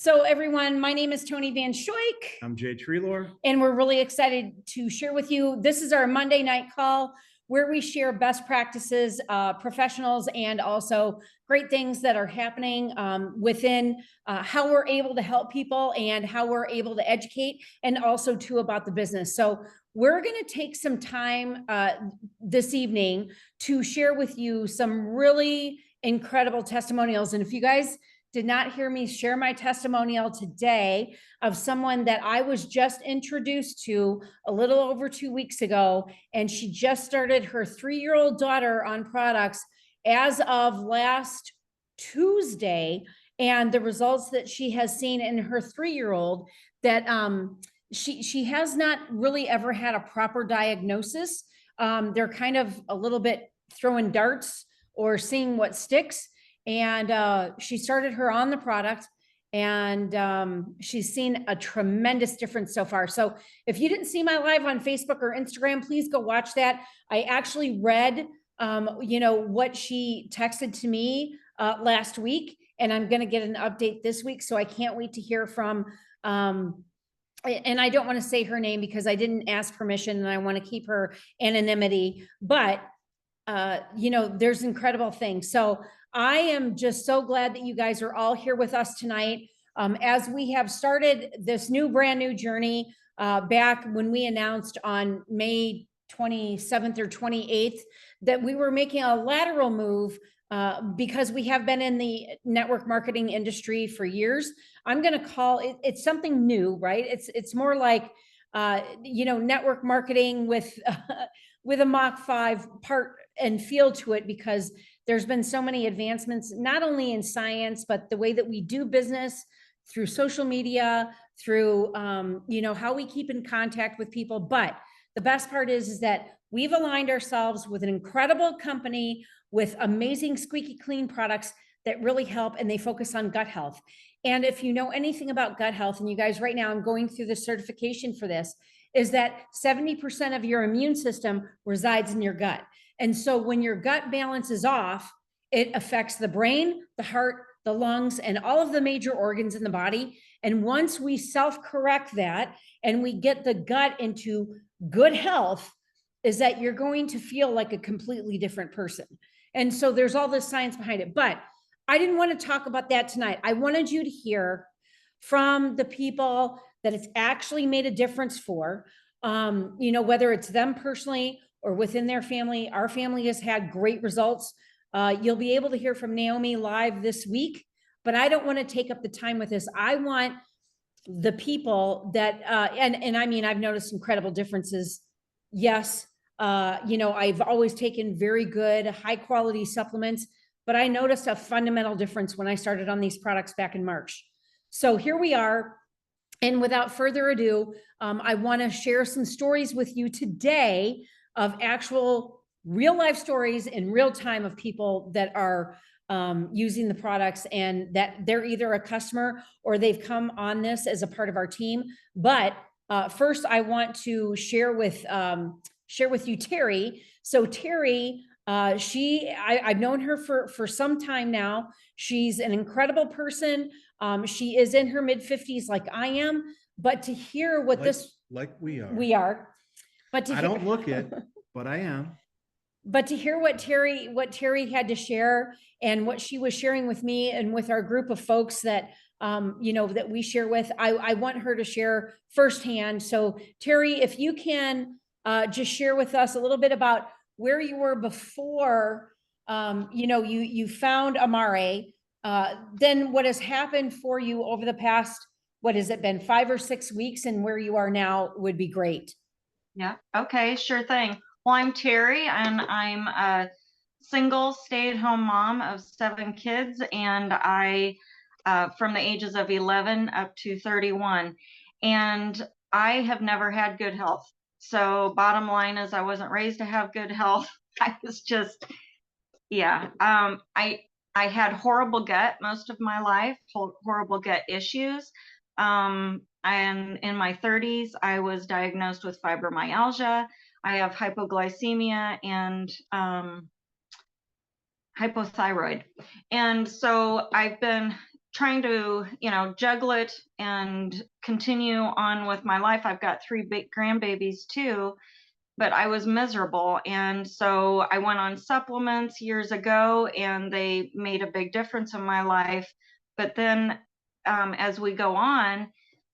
So everyone, my name is Toni Vanschoyck. I'm Jay Treelor. And we're really excited to share with you. This is our Monday night call where we share best practices, professionals, and also great things that are happening within how we're able to help people and how we're able to educate, and also too about the business. So we're going to take some time this evening to share with you some really incredible testimonials. And if you guys did not hear me share my testimonial today of someone that I was just introduced to a little over 2 weeks ago, and she just started her 3-year-old daughter on products as of last Tuesday, and the results that she has seen in her 3-year-old, that she has not really ever had a proper diagnosis. They're kind of a little bit throwing darts or seeing what sticks. And she started her on the product, and she's seen a tremendous difference so far. So if you didn't see my live on Facebook or Instagram, please go watch that. I actually read, what she texted to me last week, and I'm going to get an update this week. So I can't wait to hear from, and I don't want to say her name because I didn't ask permission and I want to keep her anonymity, but there's incredible things. So I am just so glad that you guys are all here with us tonight. As we have started this brand new journey, back when we announced on May 27th or 28th that we were making a lateral move, because we have been in the network marketing industry for years. I'm going to call it, it's something new, right? It's more like, network marketing with, with a Mach 5 part and feel to it, because there's been so many advancements, not only in science, but the way that we do business through social media, through, how we keep in contact with people. But the best part is that we've aligned ourselves with an incredible company with amazing squeaky clean products that really help, and they focus on gut health. And if you know anything about gut health, and you guys right now, I'm going through the certification for this, is that 70% of your immune system resides in your gut. And so when your gut balance is off, it affects the brain, the heart, the lungs, and all of the major organs in the body. And once we self-correct that and we get the gut into good health, is that you're going to feel like a completely different person. And so there's all this science behind it. But I didn't want to talk about that tonight. I wanted you to hear from the people that it's actually made a difference for, whether it's them personally or within their family. Our family has had great results. You'll be able to hear from Naomi live this week, but I don't want to take up the time with this. I want the people that, and I mean, I've noticed incredible differences. Yes. I've always taken very good, high quality supplements, but I noticed a fundamental difference when I started on these products back in March. So here we are. And without further ado, I want to share some stories with you today of actual real life stories in real time of people that are using the products, and that they're either a customer or they've come on this as a part of our team. But first, I want to share with you Terry. So Terry, I've known her for some time now. She's an incredible person. She is in her mid-50s like I am, but to hear what we are, but I don't look it, but I am. But to hear what Terry had to share, and what she was sharing with me and with our group of folks that, that we share with, I want her to share firsthand. So Terry, if you can just share with us a little bit about where you were before, you found Amare, then what has happened for you over the past, what has it been, 5 or 6 weeks, and where you are now would be great. Yeah. Okay. Sure thing. Well, I'm Terry, and I'm a single stay-at-home mom of 7 kids, and I, from the ages of 11 up to 31, and I have never had good health. So bottom line is, I wasn't raised to have good health. I was just, yeah. I had horrible gut most of my life, horrible gut issues. And in my 30s, I was diagnosed with fibromyalgia. I have hypoglycemia and hypothyroid. And so I've been trying to, juggle it and continue on with my life. I've got 3 big grandbabies too, but I was miserable. And so I went on supplements years ago and they made a big difference in my life. But then as we go on,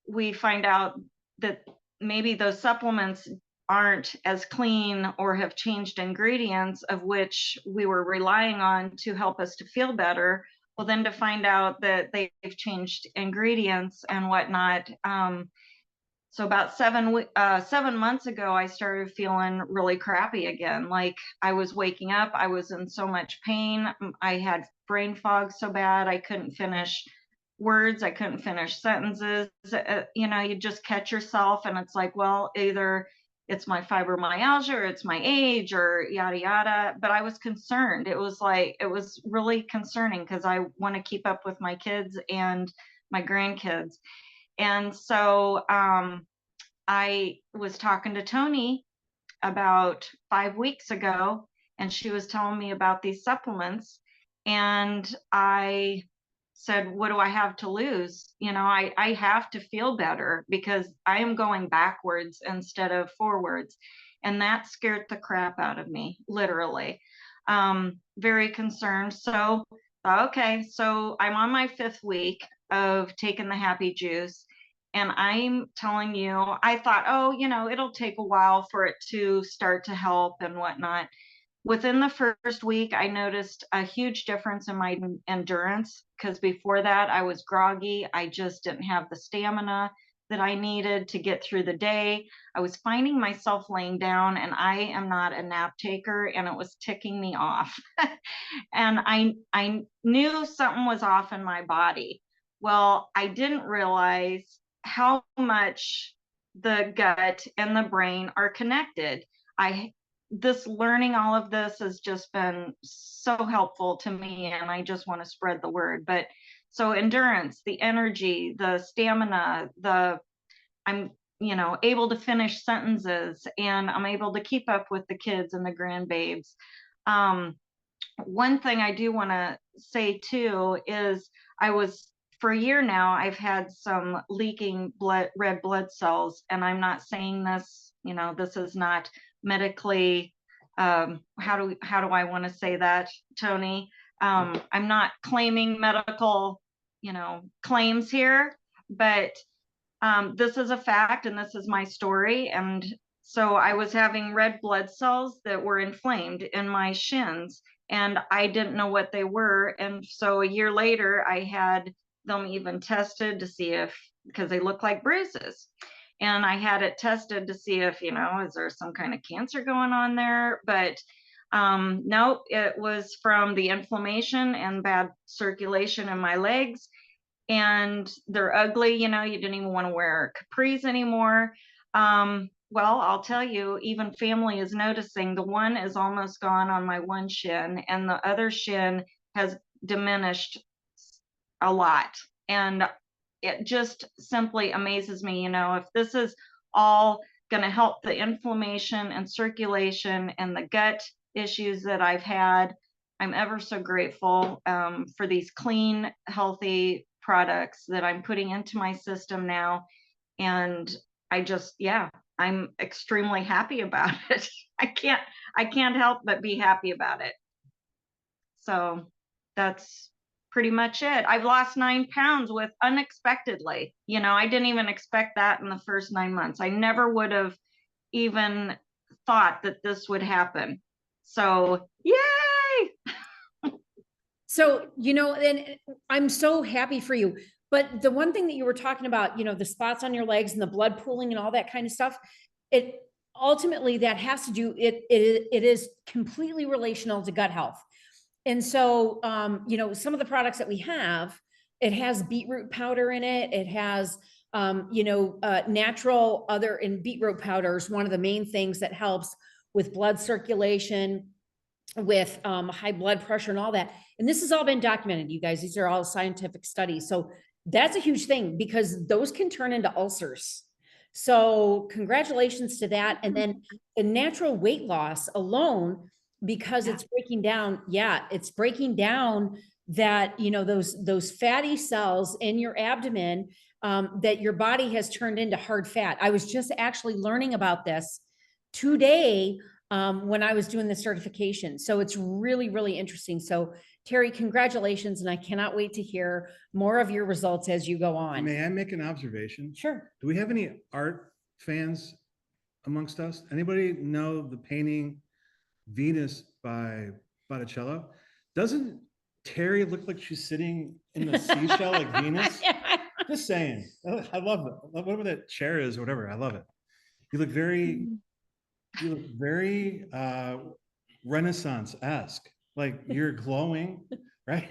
we find out that maybe those supplements aren't as clean or have changed ingredients of which we were relying on to help us to feel better. Well, then to find out that they've changed ingredients and whatnot. So about 7 months ago, I started feeling really crappy again. Like I was waking up, I was in so much pain. I had brain fog so bad I couldn't finish words, I couldn't finish sentences. You just catch yourself, and it's like, well, either it's my fibromyalgia or it's my age or yada yada. But I was concerned. It was really concerning because I want to keep up with my kids and my grandkids. And so I was talking to Toni about 5 weeks ago, and she was telling me about these supplements. And I said, what do I have to lose? I have to feel better because I am going backwards instead of forwards. And that scared the crap out of me, literally. Very concerned. So, okay, so I'm on my 5th week of taking the happy juice. And I'm telling you, I thought, oh, it'll take a while for it to start to help and whatnot. Within the first week, I noticed a huge difference in my endurance because before that, I was groggy. I just didn't have the stamina that I needed to get through the day. I was finding myself laying down, and I am not a nap taker, and it was ticking me off. And I knew something was off in my body. Well, I didn't realize how much the gut and the brain are connected. Learning all of this has just been so helpful to me, and I just want to spread the word. But so endurance, the energy, the stamina, I'm able to finish sentences, and I'm able to keep up with the kids and the grandbabes. One thing I do want to say too is for a year now, I've had some leaking red blood cells, and I'm not saying this, this is not medically, how do I want to say that, Toni? I'm not claiming medical, claims here, but this is a fact, and this is my story. And so I was having red blood cells that were inflamed in my shins, and I didn't know what they were. And so a year later, I had them even tested to see because they look like bruises. And I had it tested to see if, is there some kind of cancer going on there? But no, it was from the inflammation and bad circulation in my legs. And they're ugly, you didn't even want to wear capris anymore. Well, I'll tell you, even family is noticing the one is almost gone on my one shin, and the other shin has diminished a lot. And it just simply amazes me, if this is all going to help the inflammation and circulation and the gut issues that I've had. I'm ever so grateful for these clean, healthy products that I'm putting into my system now. And I'm extremely happy about it. I can't help but be happy about it. So that's pretty much it. I've lost 9 pounds unexpectedly. I didn't even expect that in the first 9 months. I never would have even thought that this would happen. So yay! So, and I'm so happy for you. But the one thing that you were talking about, the spots on your legs and the blood pooling and all that kind of stuff, it ultimately that has to do, it is completely relational to gut health. And so, some of the products that we have, it has beetroot powder in it. It has, natural and beetroot powder is one of the main things that helps with blood circulation, with high blood pressure and all that. And this has all been documented, you guys. These are all scientific studies. So that's a huge thing because those can turn into ulcers. So congratulations to that. And then the natural weight loss alone, because it's breaking down that, those fatty cells in your abdomen, that your body has turned into hard fat. I was just actually learning about this today, when I was doing the certification. So it's really, really interesting. So Terry, congratulations. And I cannot wait to hear more of your results as you go on. May I make an observation? Sure. Do we have any art fans amongst us? Anybody know the painting Venus by Botticelli? Doesn't Terry look like she's sitting in the seashell like Venus? Just saying. I love it. Whatever that chair is or whatever. I love it. You look very Renaissance-esque. Like you're glowing, right?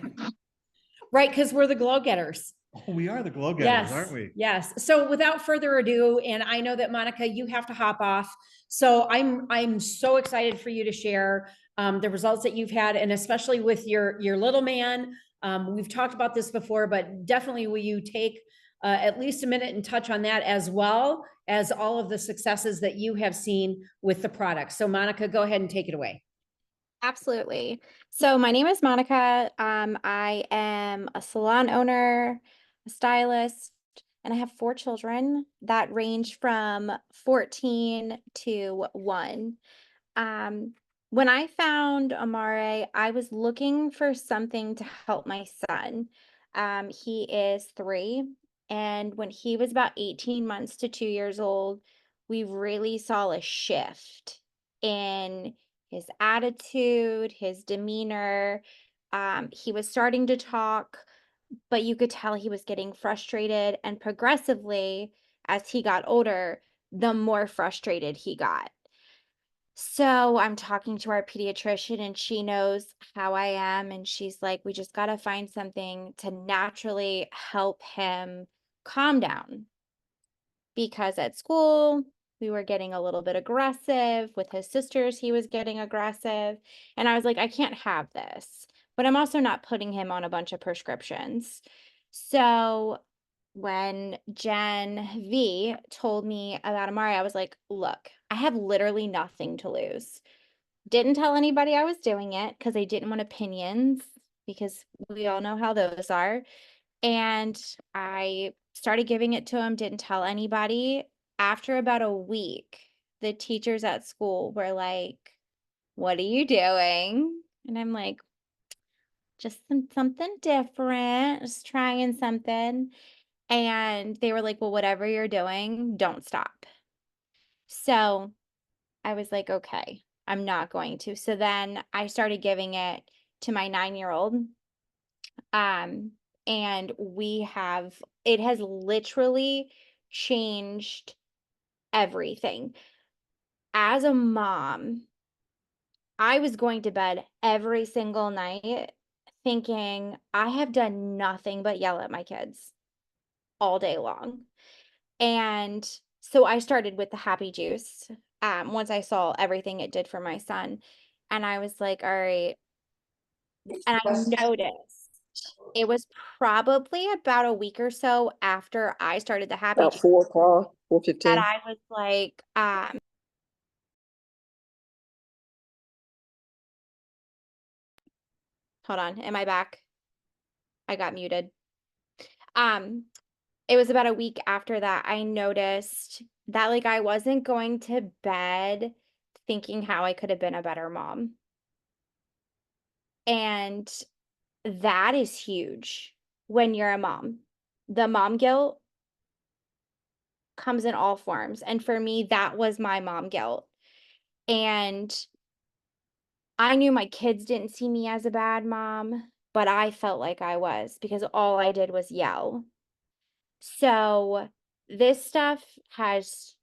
Right, because we're the glow getters. Oh, we are the glow getters, Yes, aren't we? yes. So without further ado, and I know that Monica, you have to hop off. So I'm so excited for you to share the results that you've had, and especially with your little man. We've talked about this before, but definitely will you take at least a minute and touch on that, as well as all of the successes that you have seen with the product. So Monica, go ahead and take it away. Absolutely. So my name is Monica. I am a salon owner, a stylist, and I have 4 children that range from 14 to 1. When I found Amare, I was looking for something to help my son. He is 3, and when he was about 18 months to 2 years old, we really saw a shift in his attitude, his demeanor. He was starting to talk, but you could tell he was getting frustrated, and progressively, as he got older, the more frustrated he got. So I'm talking to our pediatrician, and she knows how I am, and she's like, we just got to find something to naturally help him calm down, because at school we were getting a little bit aggressive with his sisters. He was getting aggressive, and I was like, I can't have this, but I'm also not putting him on a bunch of prescriptions. So when Jen V told me about Amari, I was like, look, I have literally nothing to lose. Didn't tell anybody I was doing it because I didn't want opinions, because we all know how those are. And I started giving it to him, didn't tell anybody. After about a week, the teachers at school were like, what are you doing? And I'm like, just something different, just trying something. And they were like, well, whatever you're doing, don't stop. So I was like, okay, I'm not going to. So then I started giving it to my 9-year-old. And it has literally changed everything. As a mom, I was going to bed every single night thinking I have done nothing but yell at my kids all day long. And so I started with the happy juice, once I saw everything it did for my son. And I was like, all right. And I noticed it was probably about a week or so after I started the happy About juice 4 o'clock, that 4:15. I was like, hold on, am I back? I got muted. It was about a week after that I noticed that, like, I wasn't going to bed thinking how I could have been a better mom. And that is huge when you're a mom. The mom guilt comes in all forms. And for me, that was my mom guilt. And I knew my kids didn't see me as a bad mom, but I felt like I was, because all I did was yell. So this stuff has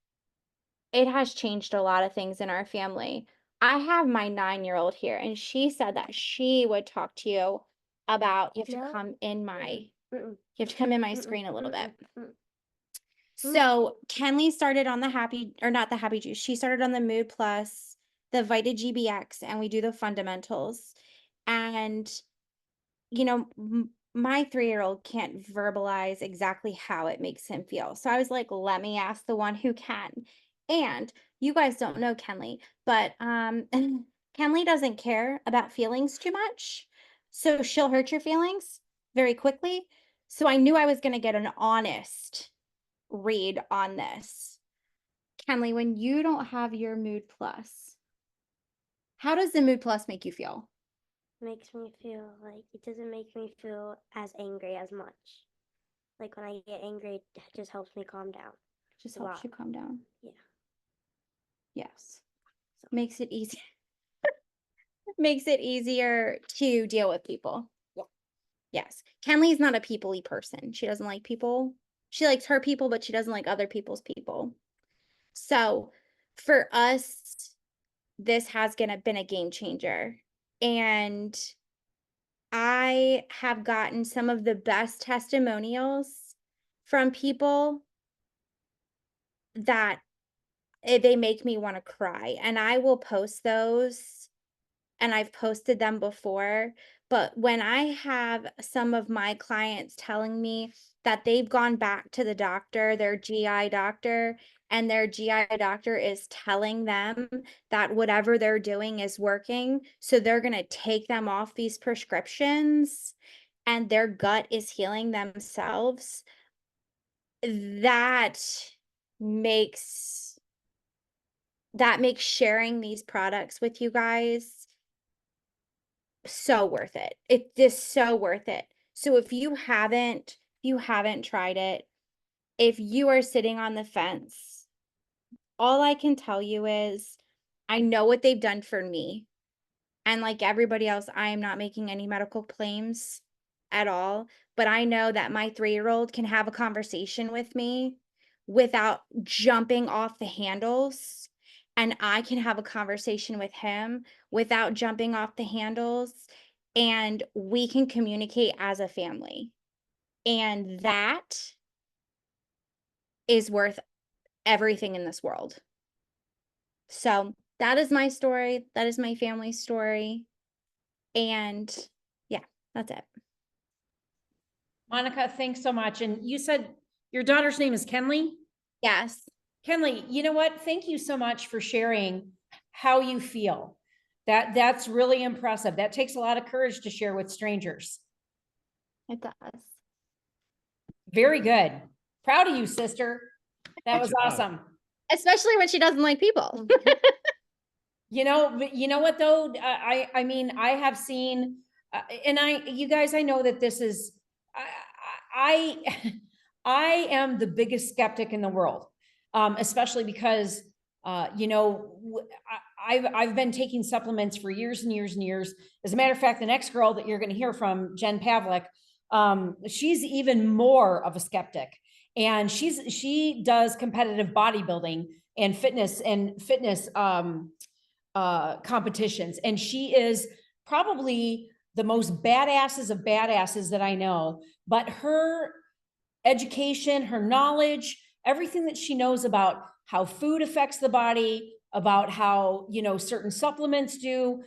changed a lot of things in our family. I have my 9-year-old here, and she said that she would talk to you about, you have to come in my screen a little bit. So Kenley started on not the happy juice. She started on the Mood Plus, the Vita GBX, and we do the fundamentals. And, my 3-year-old can't verbalize exactly how it makes him feel. So I was like, let me ask the one who can. And you guys don't know Kenley, but Kenley doesn't care about feelings too much. So she'll hurt your feelings very quickly. So I knew I was going to get an honest read on this. Kenley, when you don't have your Mood Plus, how does the Mood Plus make you feel? Makes me feel like it doesn't make me feel as angry as much. Like when I get angry, it just helps me calm down. Just a helps lot. you calm down. Yeah. Yes. Makes it easy. Makes it easier to deal with people. Yeah. Yes. Kenley's not a people-y person. She doesn't like people. She likes her people, but she doesn't like other people's people. So for us, this has been a game changer. And I have gotten some of the best testimonials from people that they make me want to cry. And I will post those, and I've posted them before. But when I have some of my clients telling me that they've gone back to the doctor, their GI doctor, and their GI doctor is telling them that whatever they're doing is working, so they're going to take them off these prescriptions and their gut is healing themselves, that makes sharing these products with you guys so worth it. It's just so worth it. So if you haven't tried it, if you are sitting on the fence, all I can tell you is I know what they've done for me. And like everybody else, I am not making any medical claims at all, but I know that my 3-year-old can have a conversation with me without jumping off the handles. And I can have a conversation with him without jumping off the handles. And we can communicate as a family. And that is worth everything in this world. So that is my story. That is my family's story. And yeah, that's it. Monica, thanks so much. And you said your daughter's name is Kenley? Yes. Kenley, you know what? Thank you so much for sharing how you feel. That's really impressive. That takes a lot of courage to share with strangers. It does. Very good. Proud of you, sister. That Good was job. awesome. Especially when she doesn't like people. But you know what though? I mean, I have seen, and you guys, I know that this is, I am the biggest skeptic in the world, especially because, I've been taking supplements for years and years and years. As a matter of fact, the next girl that you're going to hear from, Jen Pavlik, she's even more of a skeptic, and she does competitive bodybuilding and fitness competitions. And she is probably the most badasses of badasses that I know, but her education, her knowledge, everything that she knows about how food affects the body, about how, certain supplements do,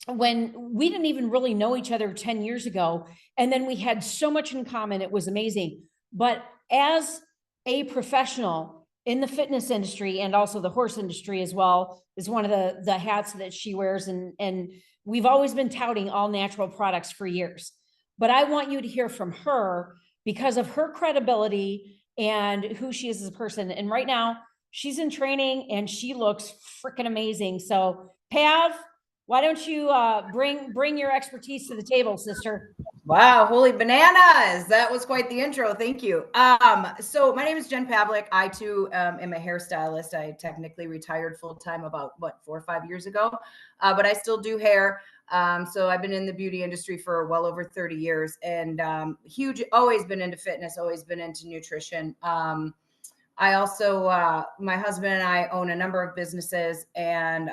when we didn't even really know each other 10 years ago. And then we had so much in common. It was amazing. But as a professional in the fitness industry, and also the horse industry as well, is one of the hats that she wears. And we've always been touting all natural products for years. But I want you to hear from her because of her credibility and who she is as a person. And right now she's in training and she looks freaking amazing. So Pav, why don't you bring your expertise to the table, sister? Wow, holy bananas. That was quite the intro. Thank you. So my name is Jen Pavlik. I too am a hairstylist. I technically retired full-time about 4 or 5 years ago, but I still do hair. So I've been in the beauty industry for well over 30 years and always been into fitness, always been into nutrition. I also, my husband and I own a number of businesses, and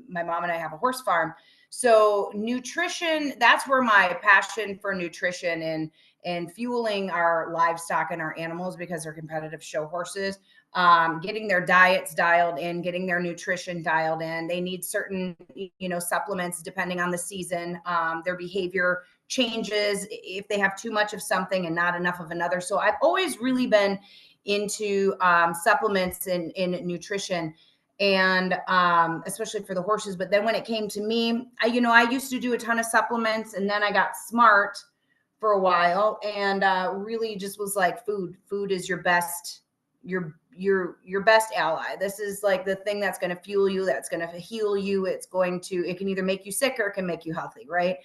my mom and I have a horse farm. So nutrition, that's where my passion for nutrition and fueling our livestock and our animals, because they're competitive show horses, getting their diets dialed in, getting their nutrition dialed in. They need certain, supplements depending on the season. Their behavior changes if they have too much of something and not enough of another. So I've always really been into supplements in nutrition. and especially for the horses. But then when it came to me, I used to do a ton of supplements, and then I got smart for a while, and really just was like, food is your best, your best ally. This is like the thing that's going to fuel you, that's going to heal you. It can either make you sick or it can make you healthy, right?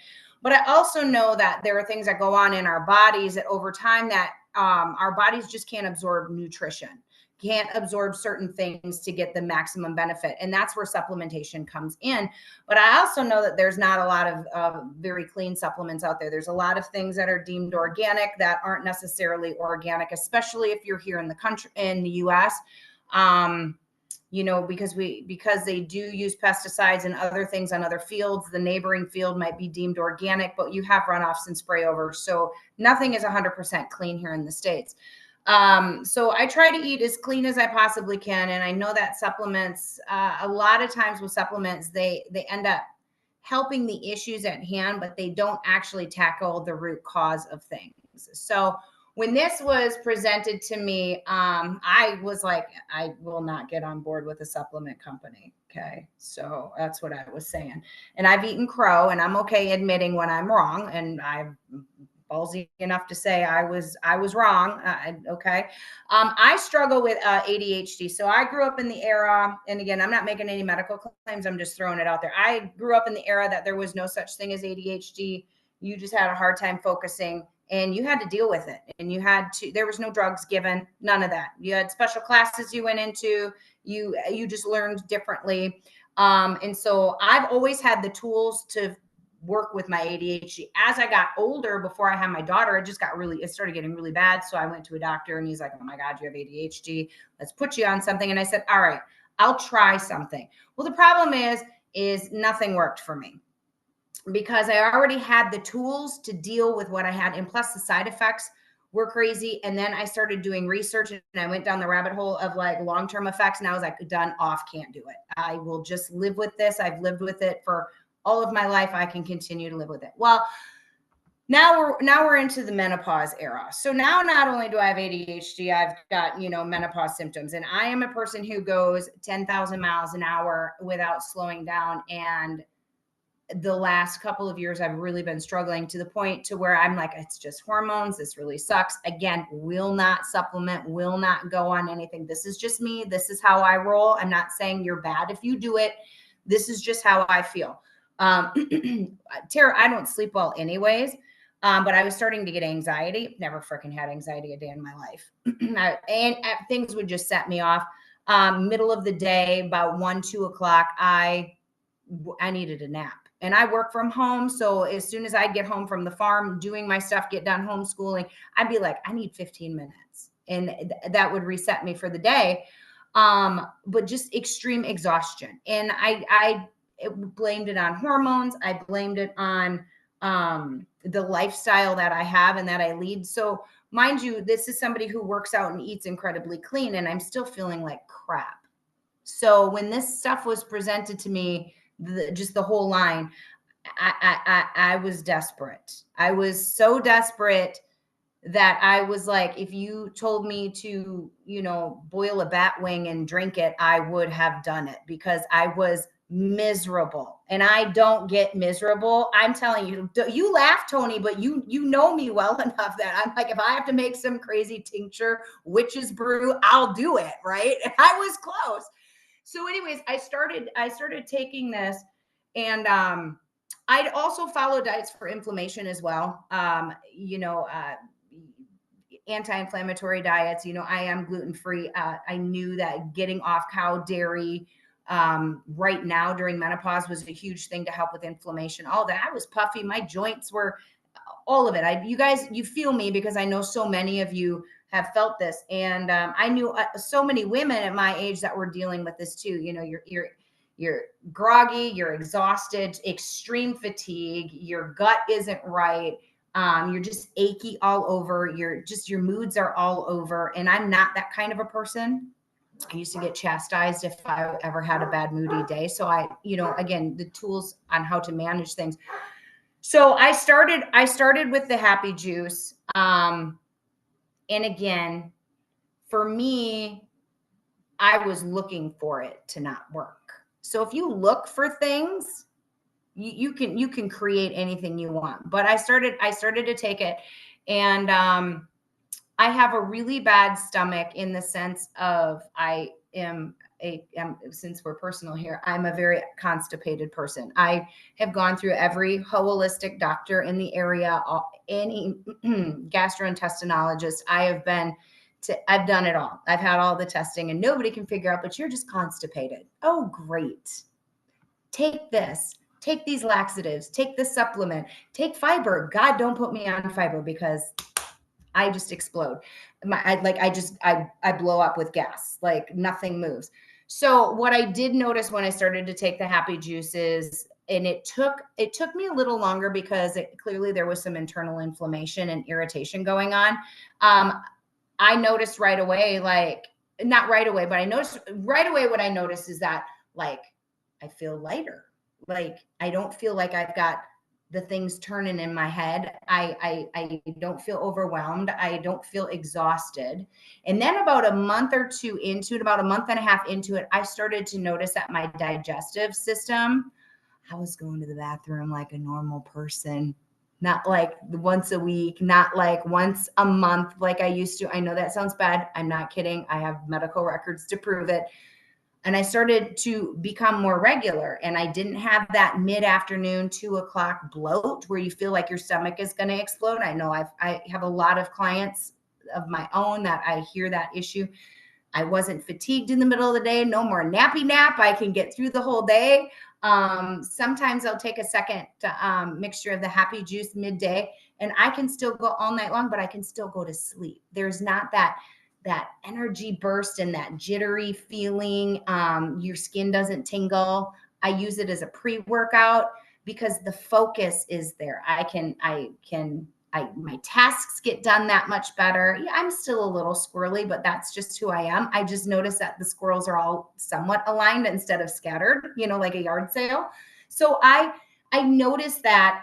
But I also know that there are things that go on in our bodies that over time that our bodies just can't absorb nutrition, can't absorb certain things to get the maximum benefit. And that's where supplementation comes in. But I also know that there's not a lot of very clean supplements out there. There's a lot of things that are deemed organic that aren't necessarily organic, especially if you're here in the country, in the US. Because they do use pesticides and other things on other fields. The neighboring field might be deemed organic, but you have runoffs and spray over. So nothing is 100% clean here in the States. So I try to eat as clean as I possibly can. And I know that supplements, a lot of times with supplements, they end up helping the issues at hand, but they don't actually tackle the root cause of things. So when this was presented to me, I was like, I will not get on board with a supplement company. Okay. So that's what I was saying. And I've eaten crow, and I'm okay admitting when I'm wrong. And I'm ballsy enough to say I was wrong. Okay. I struggle with ADHD. So I grew up in the era, and again, I'm not making any medical claims. I'm just throwing it out there. I grew up in the era that there was no such thing as ADHD. You just had a hard time focusing, and you had to deal with it. And there was no drugs given, none of that. You had special classes you went into, you just learned differently. And so I've always had the tools to work with my ADHD. As I got older, before I had my daughter, it started getting really bad. So I went to a doctor, and he's like, oh my God, you have ADHD. Let's put you on something. And I said, all right, I'll try something. Well, the problem is nothing worked for me, because I already had the tools to deal with what I had. And plus the side effects were crazy. And then I started doing research, and I went down the rabbit hole of like long-term effects. And I was like, done, off, can't do it. I will just live with this. I've lived with it for all of my life. I can continue to live with it. Well, now we're into the menopause era. So now not only do I have ADHD, I've got, menopause symptoms, and I am a person who goes 10,000 miles an hour without slowing down. And the last couple of years, I've really been struggling to the point to where I'm like, it's just hormones. This really sucks. Again, will not supplement, will not go on anything. This is just me. This is how I roll. I'm not saying you're bad if you do it. This is just how I feel. Tara, I don't sleep well anyways. But I was starting to get anxiety. Never freaking had anxiety a day in my life. and things would just set me off. Middle of the day, about 1-2 o'clock, I needed a nap. And I work from home. So as soon as I'd get home from the farm, doing my stuff, get done homeschooling, I'd be like, I need 15 minutes. And that would reset me for the day. But just extreme exhaustion. And I blamed it on hormones. I blamed it on the lifestyle that I have and that I lead. So mind you, this is somebody who works out and eats incredibly clean, and I'm still feeling like crap. So when this stuff was presented to me, just the whole line, I was desperate. I was so desperate that I was like, if you told me to, boil a bat wing and drink it, I would have done it, because I was miserable. And I don't get miserable. I'm telling you, you laugh, Toni, but you know me well enough that I'm like, if I have to make some crazy tincture, witch's brew, I'll do it. Right. And I was close. So anyways, I started taking this, and I'd also follow diets for inflammation as well. Anti-inflammatory diets. I am gluten-free. I knew that getting off cow dairy right now during menopause was a huge thing to help with inflammation. All that. I was puffy. My joints were, all of it. You guys, you feel me, because I know so many of you have felt this. And I knew so many women at my age that were dealing with this too. You're groggy, you're exhausted, extreme fatigue, your gut isn't right. You're just achy all over. Your moods are all over. And I'm not that kind of a person. I used to get chastised if I ever had a bad moody day. So again, the tools on how to manage things. So I started with the happy juice. And again, for me, I was looking for it to not work. So if you look for things, you can create anything you want. But I started to take it, and I have a really bad stomach in the sense of since we're personal here, I'm a very constipated person. I have gone through every holistic doctor in the area, any gastrointestinologist. I've done it all. I've had all the testing, and nobody can figure out, but you're just constipated. Oh, great. Take this. Take these laxatives. Take this supplement. Take fiber. God, don't put me on fiber because I just explode. I blow up with gas. Like nothing moves. So what I did notice when I started to take the happy juices, and it took me a little longer because clearly there was some internal inflammation and irritation going on. I noticed right away, like not right away, but I noticed right away what I noticed is that like I feel lighter. Like I don't feel like I've got the things turning in my head. I don't feel overwhelmed. I don't feel exhausted. And then about a month or two into it, about a month and a half into it, I started to notice that my digestive system, I was going to the bathroom like a normal person, not like once a week, not like once a month like I used to. I know that sounds bad. I'm not kidding. I have medical records to prove it. And I started to become more regular, and I didn't have that mid-afternoon 2 o'clock bloat where you feel like your stomach is going to explode. I know I have a lot of clients of my own that I hear that issue. I wasn't fatigued in the middle of the day. No more nappy nap. I can get through the whole day. Sometimes I'll take a second mixture of the happy juice midday, and I can still go all night long, but I can still go to sleep. There's not that energy burst and that jittery feeling. Your skin doesn't tingle. I use it as a pre-workout because the focus is there. My tasks get done that much better. Yeah, I'm still a little squirrely, but that's just who I am. I just noticed that the squirrels are all somewhat aligned instead of scattered, like a yard sale. So I noticed that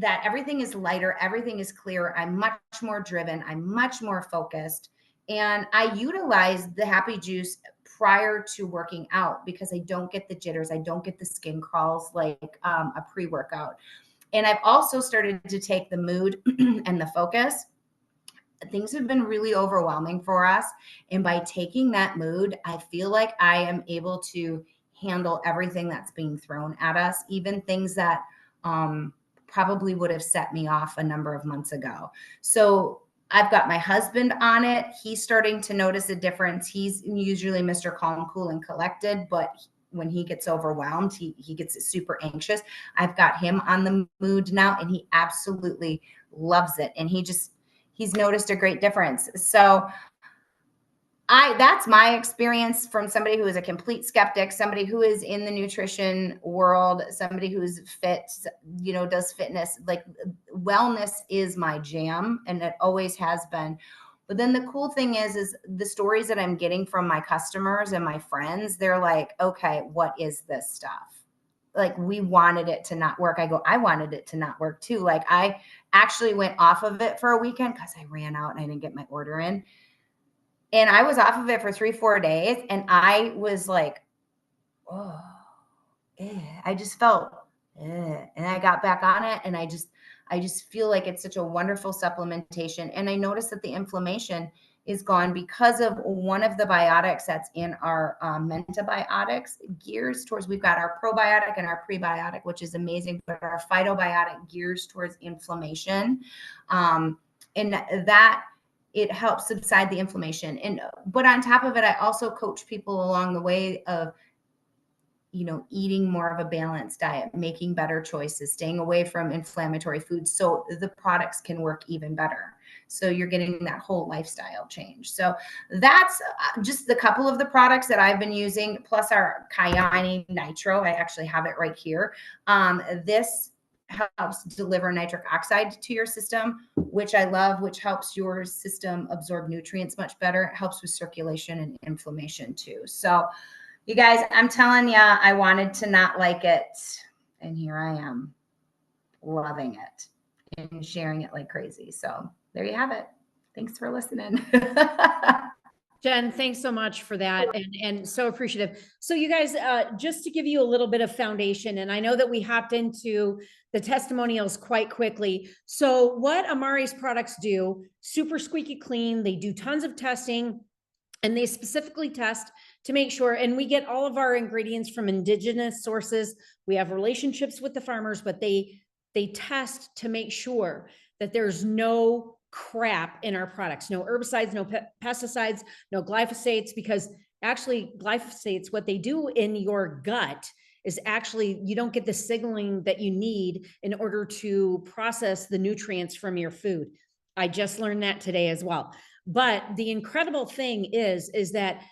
everything is lighter, everything is clearer. I'm much more driven. I'm much more focused. And I utilize the happy juice prior to working out because I don't get the jitters. I don't get the skin crawls like a pre-workout. And I've also started to take the mood and the focus. Things have been really overwhelming for us. And by taking that mood, I feel like I am able to handle everything that's being thrown at us, even things that probably would have set me off a number of months ago. So I've got my husband on it. He's starting to notice a difference. He's usually Mr. Calm, Cool, and Collected, but when he gets overwhelmed, he gets super anxious. I've got him on the mood now, and he absolutely loves it. And he's noticed a great difference. So that's my experience from somebody who is a complete skeptic, somebody who is in the nutrition world, somebody who's fit, does fitness. Like wellness is my jam, and it always has been. But then the cool thing is the stories that I'm getting from my customers and my friends, they're like, okay, what is this stuff? Like we wanted it to not work. I go, I wanted it to not work too. Like I actually went off of it for a weekend because I ran out and I didn't get my order in. And I was off of it for 3-4 days, and I was like, oh, I just felt, and I got back on it, and I just feel like it's such a wonderful supplementation. And I noticed that the inflammation is gone because of one of the biotics that's in our mentabiotics gears towards, we've got our probiotic and our prebiotic, which is amazing, but our phytobiotic gears towards inflammation. And that, it helps subside the inflammation. But on top of it, I also coach people along the way of, eating more of a balanced diet, making better choices, staying away from inflammatory foods so the products can work even better. So you're getting that whole lifestyle change. So that's just the couple of the products that I've been using, plus our Kyani Nitro. I actually have it right here. This helps deliver nitric oxide to your system, which I love, which helps your system absorb nutrients much better. It helps with circulation and inflammation too. So you guys, I'm telling you, I wanted to not like it. And here I am loving it and sharing it like crazy. So there you have it. Thanks for listening. Jen, thanks so much for that, and so appreciative. So you guys, just to give you a little bit of foundation, and I know that we hopped into the testimonials quite quickly. So what Amari's products do, super squeaky clean, they do tons of testing, and they specifically test to make sure, and we get all of our ingredients from indigenous sources. We have relationships with the farmers, but they test to make sure that there's no crap in our products, no herbicides, no pesticides, no glyphosates, because actually glyphosates, what they do in your gut is actually, you don't get the signaling that you need in order to process the nutrients from your food. I just learned that today as well. But the incredible thing is that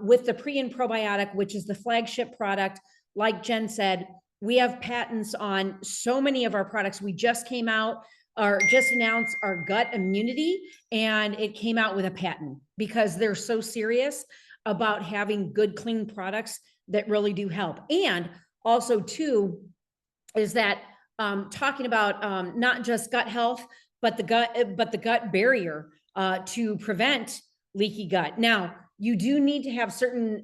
with the pre and probiotic, which is the flagship product, like Jen said, we have patents on so many of our products. We just came out or just announced our gut immunity, and it came out with a patent because they're so serious about having good, clean products that really do help. And also too, is that talking about not just gut health, but the gut barrier to prevent leaky gut. Now, you do need to have certain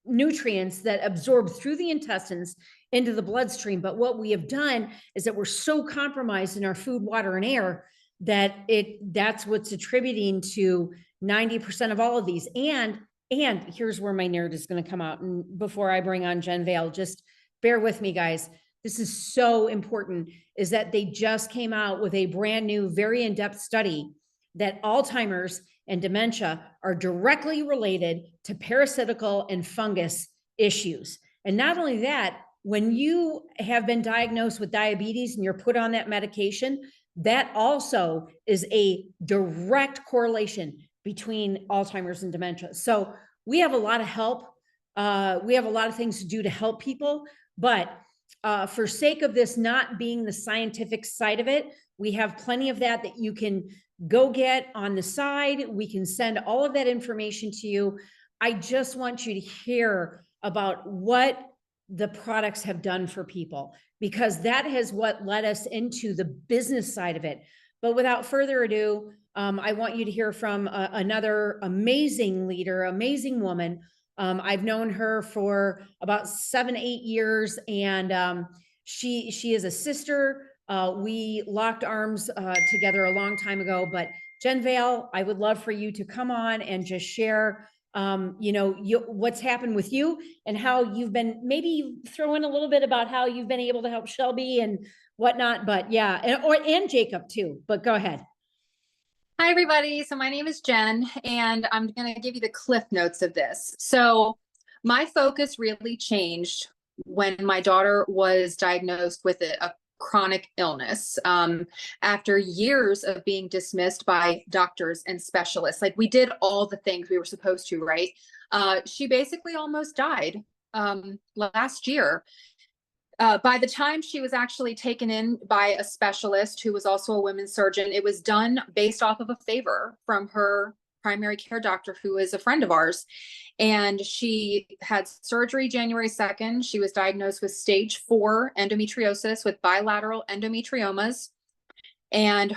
nutrients that absorb through the intestines into the bloodstream. But what we have done is that we're so compromised in our food, water, and air that that's what's attributing to 90% of all of these. And here's where my nerd is going to come out. And before I bring on Jen Vale, just bear with me, guys. This is so important, is that they just came out with a brand new, very in-depth study that Alzheimer's and dementia are directly related to parasitical and fungus issues. And not only that, when you have been diagnosed with diabetes and you're put on that medication, that also is a direct correlation between Alzheimer's and dementia. So we have a lot of help. We have a lot of things to do to help people, but for sake of this not being the scientific side of it, we have plenty of that you can go get on the side. We can send all of that information to you. I just want you to hear about what the products have done for people, because that has what led us into the business side of it. But without further ado, I want you to hear from another amazing leader, amazing woman. I've known her for about 7-8 years, and she is a sister. We locked arms together a long time ago, but Jen Vale, I would love for you to come on and just share what's happened with you and how you've been, maybe throw in a little bit about how you've been able to help Shelby and whatnot, but yeah, and Jacob too, but go ahead. Hi, everybody. So my name is Jen, and I'm going to give you the cliff notes of this. So my focus really changed when my daughter was diagnosed with a chronic illness after years of being dismissed by doctors and specialists. Like, we did all the things we were supposed to, right? She basically almost died last year. By the time she was actually taken in by a specialist who was also a women's surgeon, it was done based off of a favor from her primary care doctor, who is a friend of ours. And she had surgery January 2nd. She was diagnosed with stage 4 endometriosis with bilateral endometriomas. And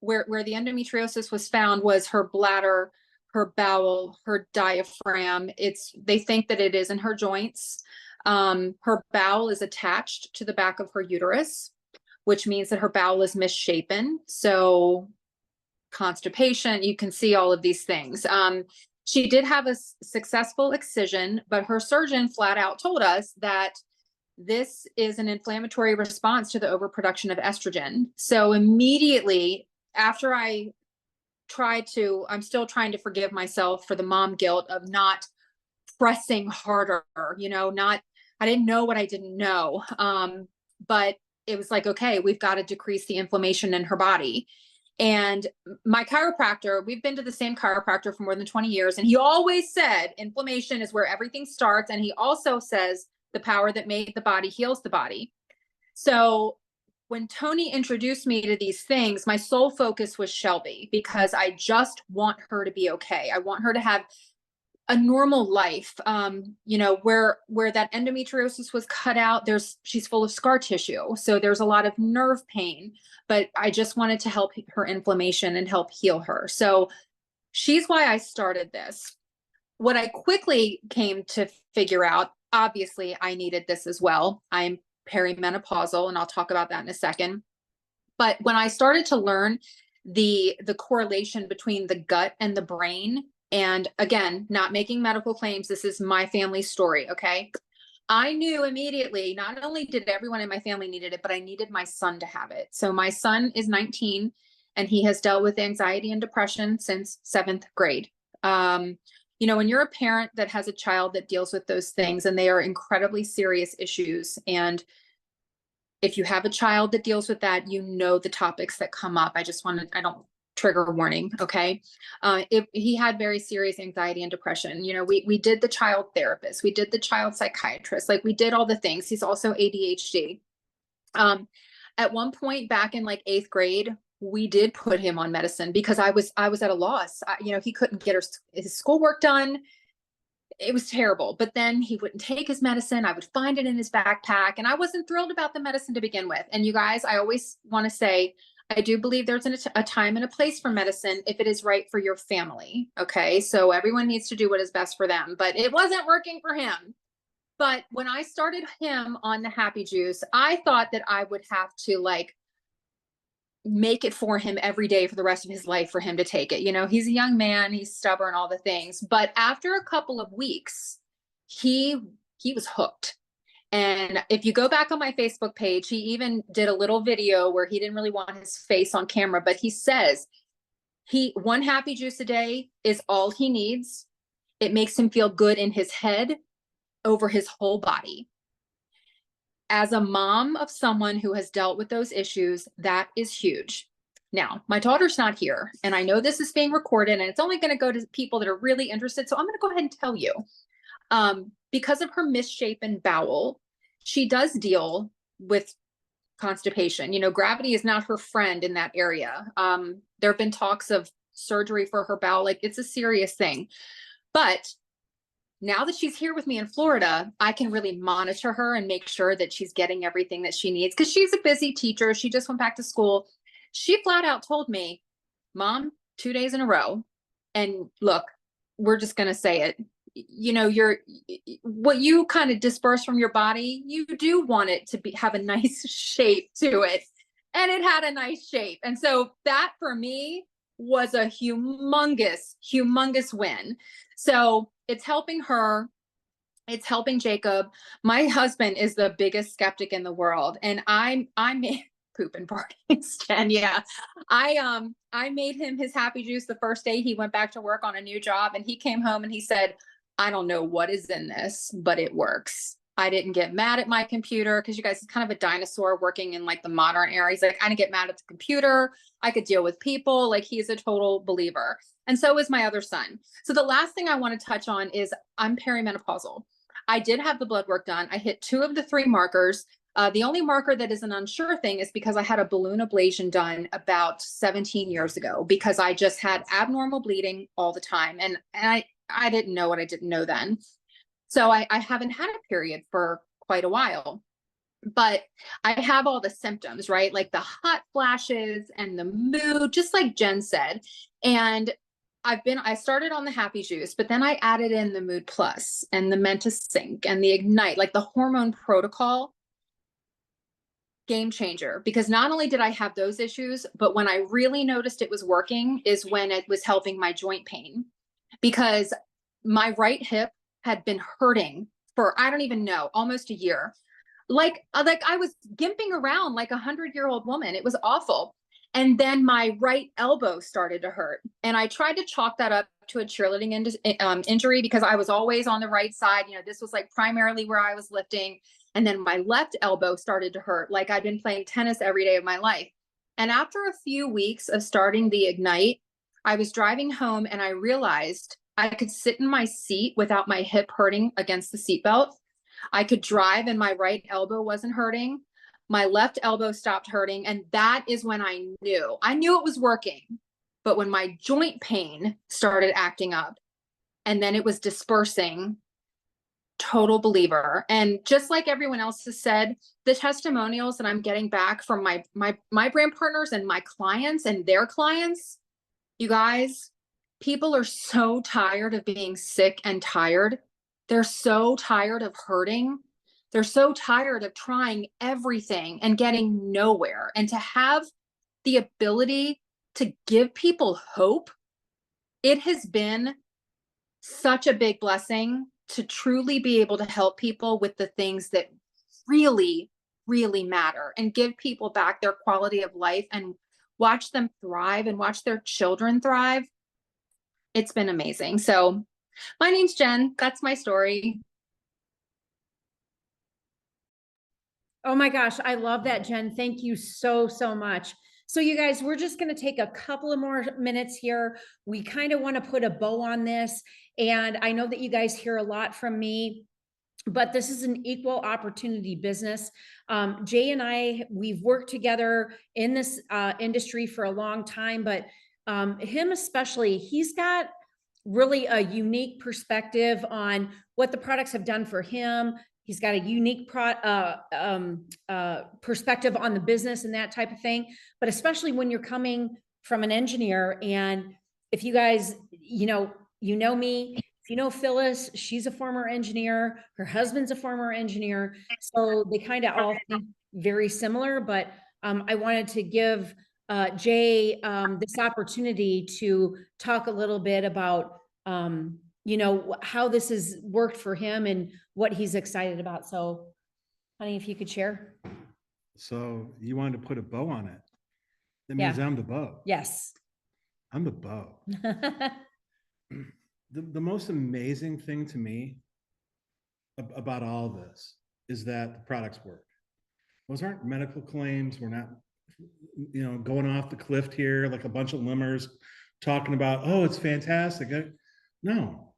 where the endometriosis was found was her bladder, her bowel, her diaphragm. They think that it is in her joints. Her bowel is attached to the back of her uterus, which means that her bowel is misshapen. So constipation, you can see all of these things. She did have a successful excision, but her surgeon flat out told us that this is an inflammatory response to the overproduction of estrogen. So immediately after I'm still trying to forgive myself for the mom guilt of not pressing harder, I didn't know what I didn't know. But it was like, okay, we've got to decrease the inflammation in her body. And my chiropractor, we've been to the same chiropractor for more than 20 years. And he always said inflammation is where everything starts. And he also says the power that made the body heals the body. So when Toni introduced me to these things, my sole focus was Shelby, because I just want her to be okay. I want her to have a normal life, where that endometriosis was cut out, she's full of scar tissue. So there's a lot of nerve pain, but I just wanted to help her inflammation and help heal her. So she's why I started this. What I quickly came to figure out, obviously I needed this as well. I'm perimenopausal, and I'll talk about that in a second. But when I started to learn the correlation between the gut and the brain, and again, not making medical claims, this is my family story, okay? I knew immediately, not only did everyone in my family needed it, but I needed my son to have it. So my son is 19 and he has dealt with anxiety and depression since 7th grade. You know, when you're a parent that has a child that deals with those things, and they are incredibly serious issues, and if you have a child that deals with that, you know the topics that come up. I don't trigger warning, okay? He had very serious anxiety and depression. You know, we did the child therapist, we did the child psychiatrist, like we did all the things. He's also ADHD. At one point back in like 8th grade, we did put him on medicine because I was at a loss. You know, he couldn't get his schoolwork done. It was terrible. But then he wouldn't take his medicine. I would find it in his backpack, and I wasn't thrilled about the medicine to begin with. And you guys, I always want to say, I do believe there's a time and a place for medicine if it is right for your family. Okay. So everyone needs to do what is best for them, but it wasn't working for him. But when I started him on the happy juice, I thought that I would have to like make it for him every day for the rest of his life for him to take it. You know, he's a young man, he's stubborn, all the things. But after a couple of weeks, he was hooked. And if you go back on my Facebook page, he even did a little video where he didn't really want his face on camera, but he says one happy juice a day is all he needs. It makes him feel good in his head over his whole body. As a mom of someone who has dealt with those issues, that is huge. Now, my daughter's not here, and I know this is being recorded, and it's only going to go to people that are really interested. So I'm going to go ahead and tell you. Because of her misshapen bowel, she does deal with constipation. You know, gravity is not her friend in that area. There have been talks of surgery for her bowel. Like, it's a serious thing. But now that she's here with me in Florida, I can really monitor her and make sure that she's getting everything that she needs, because she's a busy teacher. She just went back to school. She flat out told me, Mom, 2 days in a row. And look, we're just going to say it. You know, what you kind of disperse from your body, you do want it to have a nice shape to it. And it had a nice shape. And so that for me was a humongous, humongous win. So it's helping her. It's helping Jacob. My husband is the biggest skeptic in the world. And I made poop and parties, Jen. Yeah. I made him his happy juice the first day he went back to work on a new job. And he came home and he said, I don't know what is in this, but it works. I didn't get mad at my computer, because you guys, it's kind of a dinosaur working in like the modern era. He's like, I didn't get mad at the computer. I could deal with people. Like, he's a total believer. And so is my other son. So the last thing I want to touch on is I'm perimenopausal. I did have the blood work done. I hit 2 of the 3 markers. The only marker that is an unsure thing is because I had a balloon ablation done about 17 years ago, because I just had abnormal bleeding all the time. And I didn't know what I didn't know then. So I haven't had a period for quite a while, but I have all the symptoms, right? Like the hot flashes and the mood, just like Jen said. And I started on the happy juice, but then I added in the Mood Plus and the Menta Sync and the Ignite, like the hormone protocol. Game changer, because not only did I have those issues, but when I really noticed it was working is when it was helping my joint pain, because my right hip had been hurting for, I don't even know, almost a year. Like I was gimping around like 100-year-old woman. It was awful. And then my right elbow started to hurt. And I tried to chalk that up to a cheerleading injury, because I was always on the right side. You know, this was like primarily where I was lifting. And then my left elbow started to hurt, like I'd been playing tennis every day of my life. And after a few weeks of starting the Ignite, I was driving home and I realized I could sit in my seat without my hip hurting against the seatbelt. I could drive and my right elbow wasn't hurting. My left elbow stopped hurting. And that is when I knew it was working. But when my joint pain started acting up and then it was dispersing, total believer. And just like everyone else has said, the testimonials that I'm getting back from my brand partners and my clients and their clients, you guys, people are so tired of being sick and tired. They're so tired of hurting. They're so tired of trying everything and getting nowhere. And to have the ability to give people hope, it has been such a big blessing to truly be able to help people with the things that really, really matter and give people back their quality of life and watch them thrive and watch their children thrive. It's been amazing. So my name's Jen. That's my story. Oh my gosh, I love that, Jen. Thank you so, so much. So you guys, we're just going to take a couple of more minutes here. We kind of want to put a bow on this. And I know that you guys hear a lot from me, but this is an equal opportunity business. Jay and I, we've worked together in this industry for a long time, but him especially, he's got really a unique perspective on what the products have done for him. He's got a unique perspective on the business and that type of thing. But especially when you're coming from an engineer, and if you guys, you know me, if you know Phyllis, she's a former engineer, her husband's a former engineer. So they kind of all think very similar, but I wanted to give Jay this opportunity to talk a little bit about how this has worked for him and what he's excited about. So, honey, if you could share. So you wanted to put a bow on it. That means Yeah. I'm the bow. Yes. I'm the bow. The most amazing thing to me about all this is that the products work. Those aren't medical claims. We're not, going off the cliff here like a bunch of limmers talking about, oh, it's fantastic. No,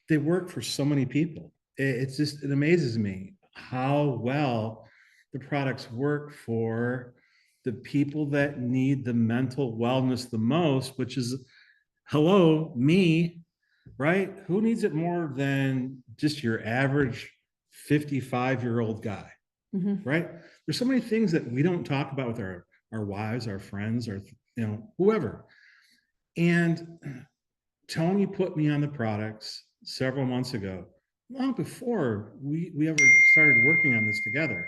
they work for so many people. It amazes me how well the products work for the people that need the mental wellness the most, which is, hello, me, right? Who needs it more than just your average 55-year-old guy, right? There's so many things that we don't talk about with our wives, our friends, or whoever. And Toni put me on the products several months ago, long before we ever started working on this together.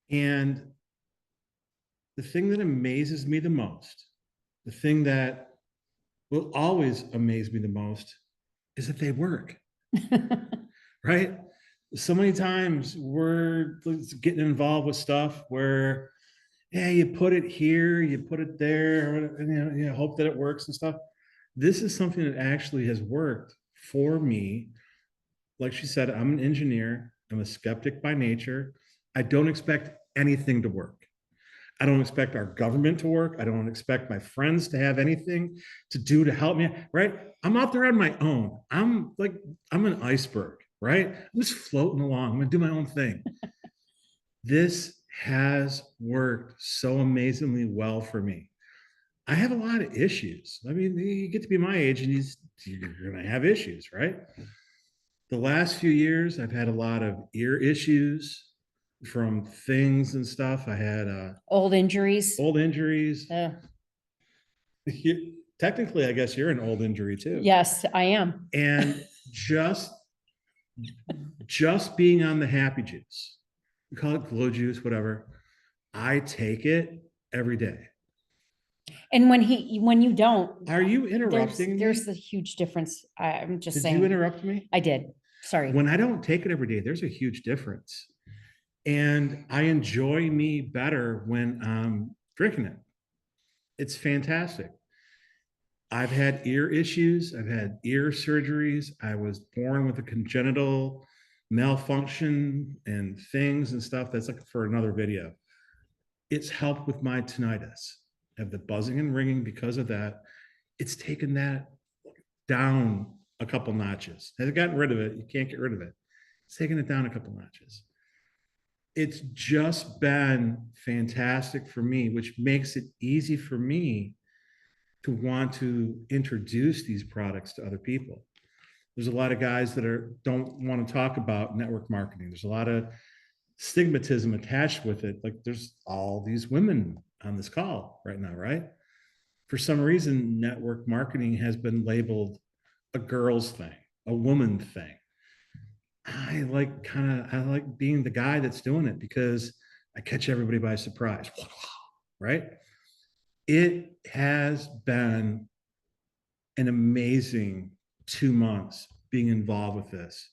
And the thing that amazes me the most, the thing that will always amaze me the most, is that they work. Right? So many times we're getting involved with stuff where, yeah, you put it here, you put it there, and you hope that it works and stuff. This is something that actually has worked for me. Like she said, I'm an engineer. I'm a skeptic by nature. I don't expect anything to work. I don't expect our government to work. I don't expect my friends to have anything to do to help me, right? I'm out there on my own. I'm an iceberg, right? I'm just floating along. I'm gonna do my own thing. This has worked so amazingly well for me. I have a lot of issues. I mean, you get to be my age and you're gonna have issues, right? The last few years, I've had a lot of ear issues from things and stuff. I had old injuries. Technically, I guess you're an old injury too. Yes, I am. And just being on the happy juice, we call it glow juice, whatever. I take it every day. And when you don't, are you interrupting there's me? a huge difference. I'm just Did saying. you interrupt me? I did. Sorry. When I don't take it every day, there's a huge difference. And I enjoy me better when I'm drinking it. It's fantastic. I've had ear issues. I've had ear surgeries. I was born with a congenital malfunction and things and stuff. That's like for another video. It's helped with my tinnitus. I have the buzzing and ringing because of that. It's taken that down a couple notches. Has it gotten rid of it? You can't get rid of it. It's taken it down a couple notches. It's just been fantastic for me, which makes it easy for me to want to introduce these products to other people. There's a lot of guys that don't want to talk about network marketing. There's a lot of stigmatism attached with it. Like there's all these women on this call right now, right? for some reason, network marketing has been labeled a girl's thing, a woman thing. I like being the guy that's doing it because I catch everybody by surprise, right? It has been an amazing 2 months being involved with this.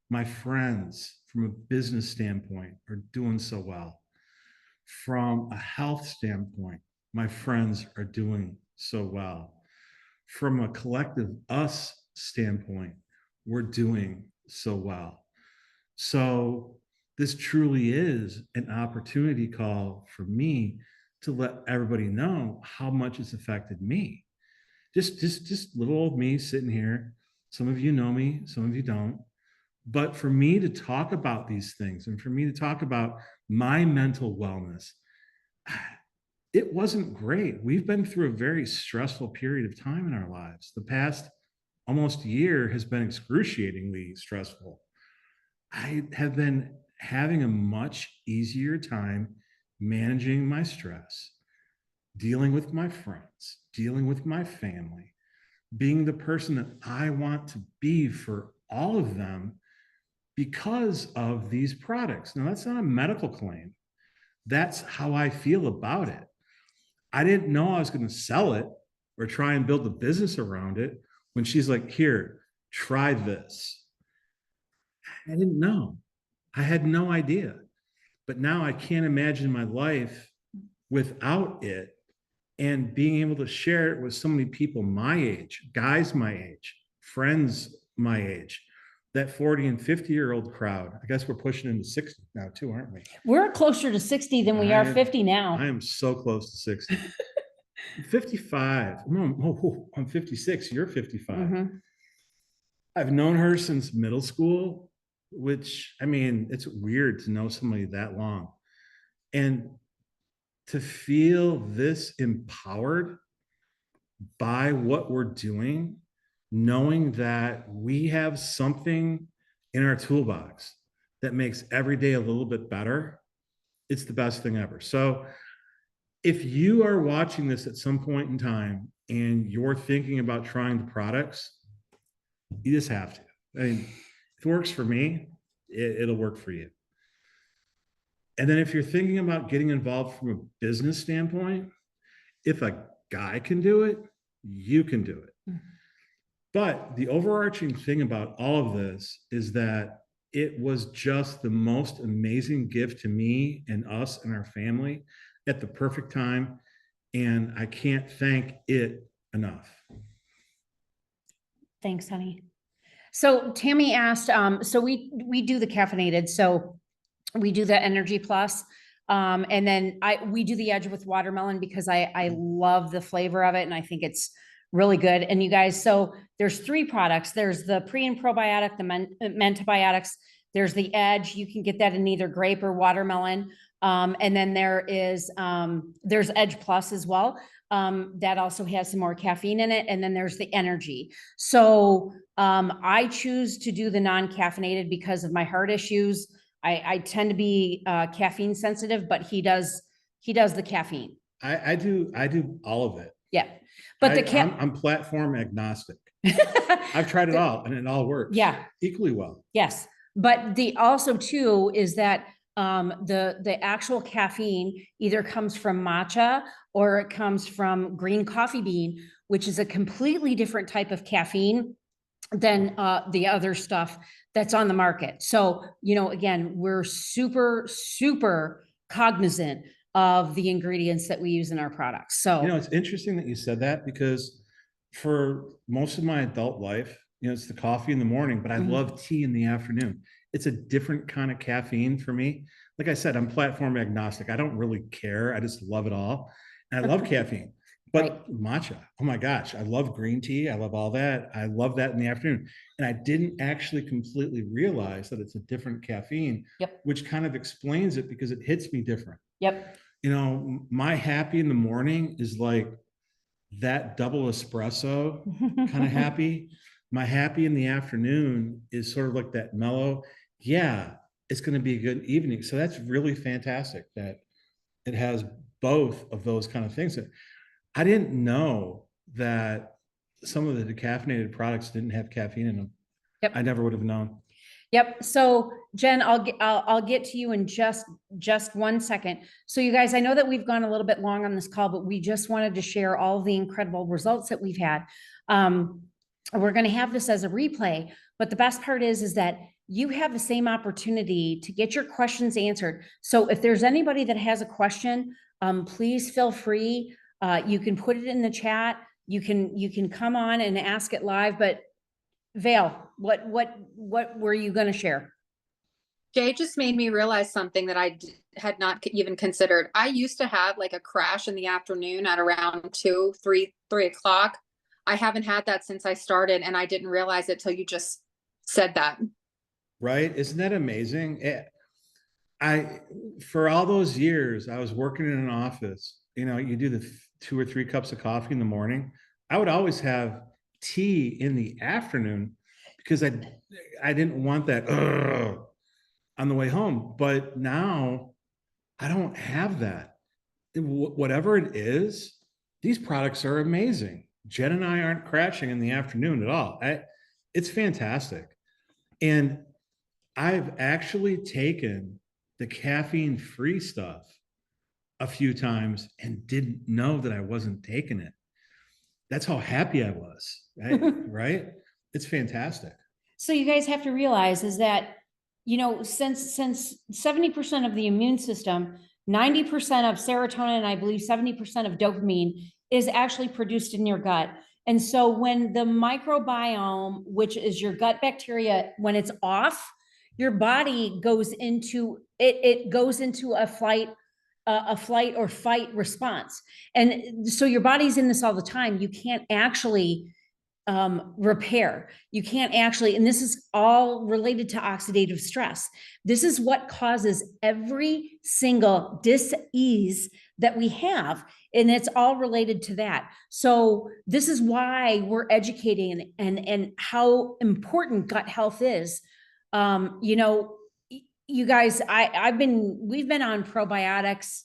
My friends, from a business standpoint, are doing so well. From a health standpoint, my friends are doing so well. From a collective us standpoint, we're doing so well. So this truly is an opportunity call for me to let everybody know how much it's affected me. Just little old me sitting here. Some of you know me, some of you don't. But for me to talk about these things and for me to talk about my mental wellness, it wasn't great. We've been through a very stressful period of time in our lives. The past almost year has been excruciatingly stressful. I have been having a much easier time managing my stress, dealing with my friends, dealing with my family, being the person that I want to be for all of them because of these products. Now, that's not a medical claim. That's how I feel about it. I didn't know I was going to sell it or try and build a business around it when she's like, here, try this. I didn't know. I had no idea. But now I can't imagine my life without it and being able to share it with so many people my age, guys my age, friends my age, that 40 and 50-year-old crowd. I guess we're pushing into 60 now too, aren't we? We're closer to 60 than we are 50 now. I am so close to 60. 55. I'm 56. You're 55. Mhm. I've known her since middle school, which, I mean, it's weird to know somebody that long. And to feel this empowered by what we're doing, knowing that we have something in our toolbox that makes every day a little bit better, it's the best thing ever. So if you are watching this at some point in time and you're thinking about trying the products, you just have to. I mean, if it works for me, it'll work for you. And then if you're thinking about getting involved from a business standpoint, if a guy can do it, you can do it. But the overarching thing about all of this is that it was just the most amazing gift to me and us and our family at the perfect time. And I can't thank it enough. Thanks, honey. So Tammy asked, so we do the caffeinated, so we do the Energy Plus. And then we do the Edge with watermelon because I love the flavor of it and I think it's really good. And you guys, so there's 3 products. There's the pre and probiotic, the mentobiotics. There's the Edge. You can get that in either grape or watermelon. And then there's Edge Plus as well. That also has some more caffeine in it. And then there's the Energy. So I choose to do the non-caffeinated because of my heart issues. I tend to be caffeine sensitive, but he does the caffeine. I do all of it. Yeah. But I'm platform agnostic. I've tried it all and it all works. Yeah. Equally well. Yes. But the also too is that the actual caffeine either comes from matcha or it comes from green coffee bean, which is a completely different type of caffeine than the other stuff that's on the market. So, you know, again, we're super, super cognizant of the ingredients that we use in our products. So, you know, it's interesting that you said that because for most of my adult life, you know, it's the coffee in the morning, but I love tea in the afternoon. It's a different kind of caffeine for me. Like I said, I'm platform agnostic. I don't really care. I just love it all. And I love caffeine. But matcha, oh my gosh, I love green tea. I love all that. I love that in the afternoon. And I didn't actually completely realize that it's a different caffeine, which kind of explains it because it hits me different. Yep. You know, my happy in the morning is like that double espresso kind of happy. My happy in the afternoon is sort of like that mellow. Yeah, it's going to be a good evening. So that's really fantastic that it has both of those kind of things. I didn't know that some of the decaffeinated products didn't have caffeine in them. Yep. I never would have known. Yep. So Jen, I'll get to you in just 1 second. So you guys, I know that we've gone a little bit long on this call, but we just wanted to share all of the incredible results that we've had. We're going to have this as a replay, but the best part is that you have the same opportunity to get your questions answered. So if there's anybody that has a question, please feel free. You can put it in the chat. You can come on and ask it live, but Vale, what were you going to share? Jay just made me realize something that I had not even considered. I used to have like a crash in the afternoon at around 2, 3 o'clock. I haven't had that since I started, and I didn't realize it till you just said that. Right? Isn't that amazing? For all those years, I was working in an office. You know, you do the 2 or 3 cups of coffee in the morning. I would always have tea in the afternoon because I didn't want that on the way home. But now I don't have that. Whatever it is, these products are amazing. Jen and I aren't crashing in the afternoon at all. It's fantastic. And I've actually taken the caffeine-free stuff a few times and didn't know that I wasn't taking it. That's how happy I was, right? It's fantastic. So you guys have to realize is that, you know, since 70% of the immune system, 90% of serotonin, and I believe 70% of dopamine is actually produced in your gut. And so when the microbiome, which is your gut bacteria, when it's off, your body goes into it goes into a flight or fight response. And so your body's in this all the time. You can't actually repair. You can't actually, and this is all related to oxidative stress. This is what causes every single dis-ease that we have. And it's all related to that. So this is why we're educating and how important gut health is. You know, you guys, we've been on probiotics.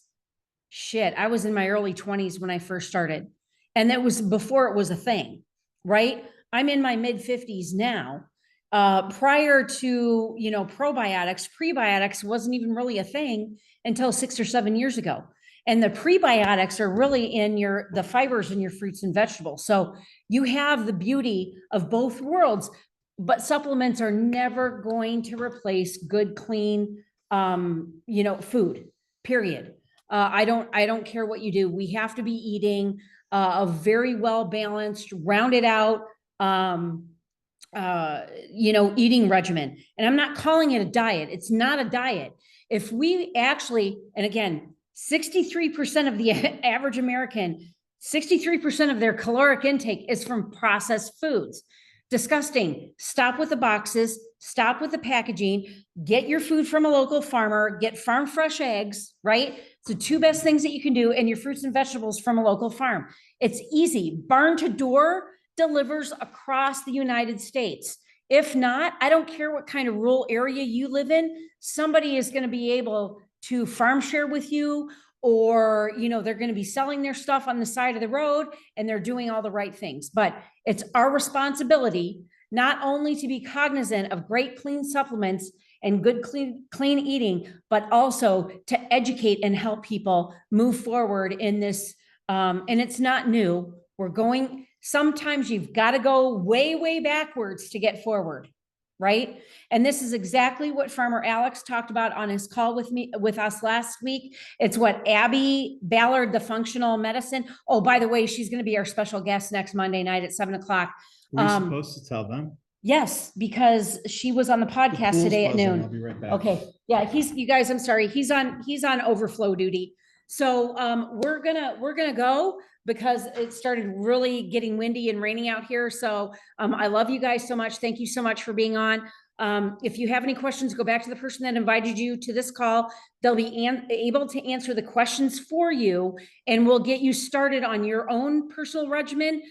Shit, I was in my early 20s when I first started. And that was before it was a thing, right? I'm in my mid 50s now. Prior to, you know, probiotics, prebiotics wasn't even really a thing until 6 or 7 years ago. And the prebiotics are really in the fibers in your fruits and vegetables. So you have the beauty of both worlds, but supplements are never going to replace good, clean, you know, food, period. I don't care what you do. We have to be eating a very well-balanced, rounded out, you know, eating regimen. And I'm not calling it a diet. It's not a diet. If we actually, and again, 63% of the average American, 63% of their caloric intake is from processed foods. Disgusting. Stop with the boxes, stop with the packaging, get your food from a local farmer, get farm fresh eggs, right? It's the 2 best things that you can do, and your fruits and vegetables from a local farm. It's easy. Barn to door delivers across the United States. If not, I don't care what kind of rural area you live in, somebody is going to be able to farm share with you, or, you know, they're going to be selling their stuff on the side of the road and they're doing all the right things. But it's our responsibility not only to be cognizant of great clean supplements and good clean eating, but also to educate and help people move forward in this. And it's not new. Sometimes you've got to go way, way backwards to get forward. Right. And this is exactly what Farmer Alex talked about on his call with us last week. It's what Abby Ballard, the functional medicine. Oh, by the way, she's going to be our special guest next Monday night at 7 o'clock. Were you supposed to tell them? Yes, because she was on the podcast today at noon. I'll be right back. Okay. Yeah. You guys, I'm sorry. He's on overflow duty. So we're gonna go, because it started really getting windy and raining out here. So I love you guys so much. Thank you so much for being on. If you have any questions, go back to the person that invited you to this call. They'll be able to answer the questions for you, and we'll get you started on your own personal regimen.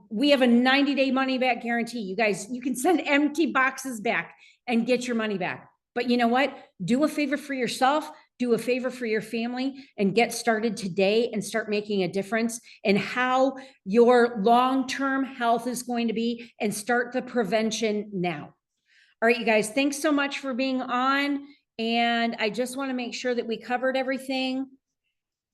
We have a 90-day money back guarantee. You guys, you can send empty boxes back and get your money back. But you know what? Do a favor for yourself. do a favor for your family and get started today and start making a difference in how your long-term health is going to be, and start the prevention now. All right, you guys, thanks so much for being on. And I just want to make sure that we covered everything.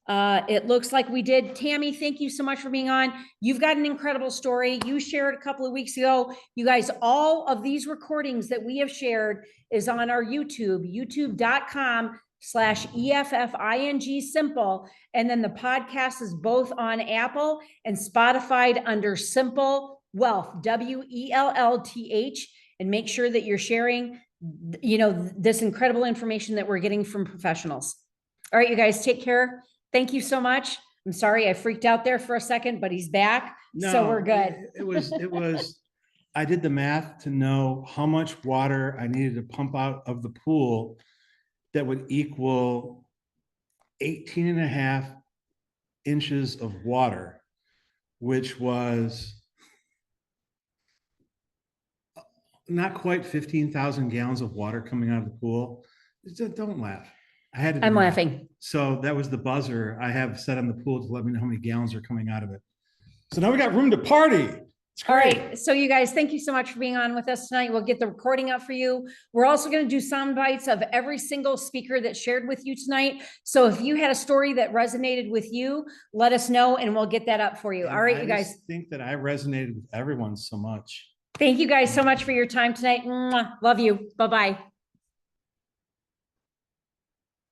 It looks like we did. Tammy, thank you so much for being on. You've got an incredible story. You shared a couple of weeks ago. You guys, all of these recordings that we have shared is on our YouTube, youtube.com/EFFING simple. And then the podcast is both on Apple and Spotify under Simple Wealth, WELLTH. And make sure that you're sharing, this incredible information that we're getting from professionals. All right, you guys, take care. Thank you so much. I'm sorry I freaked out there for a second, but he's back. So we're good. It was, I did the math to know how much water I needed to pump out of the pool that would equal 18.5 inches of water, which was not quite 15,000 gallons of water coming out of the pool. Don't laugh. I had to. I'm laughing. So that was the buzzer I have set on the pool to let me know how many gallons are coming out of it. So now we got room to party. All right. So you guys, thank you so much for being on with us tonight. We'll get the recording up for you. We're also going to do sound bites of every single speaker that shared with you tonight. So if you had a story that resonated with you, let us know and we'll get that up for you. All right, you guys. I think that I resonated with everyone so much. Thank you guys so much for your time tonight. Mwah. Love you. Bye-bye.